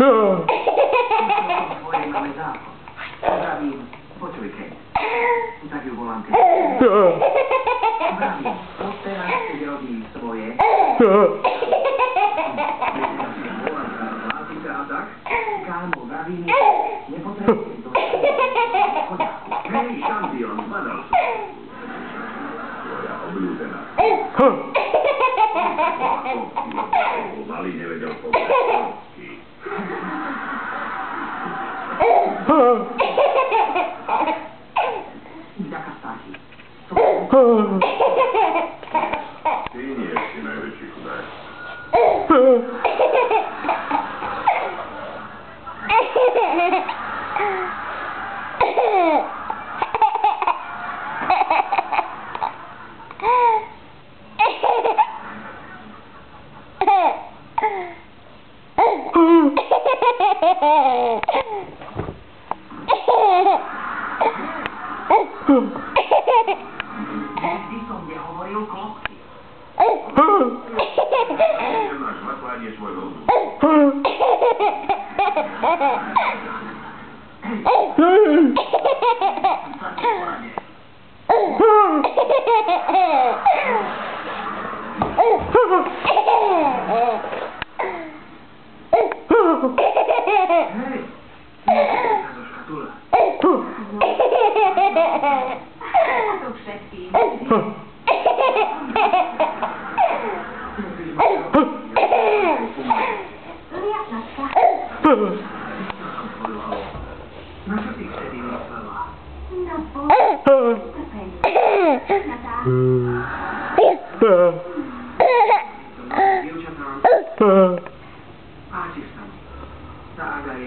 Tvojej máme zákon. Zdravím, počuj, Kate. Tak ju volám Kate. Zdravím, odteraz keď robím svoje. A tak, kámo, vravím, nepotrebujem to. Hej, šampión, zbadal som. Tvoja obľúbená. Malý nevedel povedať. Vďaka státi. Ty nie si najväčší chudák. Vždy som nehovoril klopky. Nemáš matlanie svojho ľudu. Na čo ty vtedy myslela? Na potrpenie. Na tak. Dievčatám, páči sa mi. Tak a je.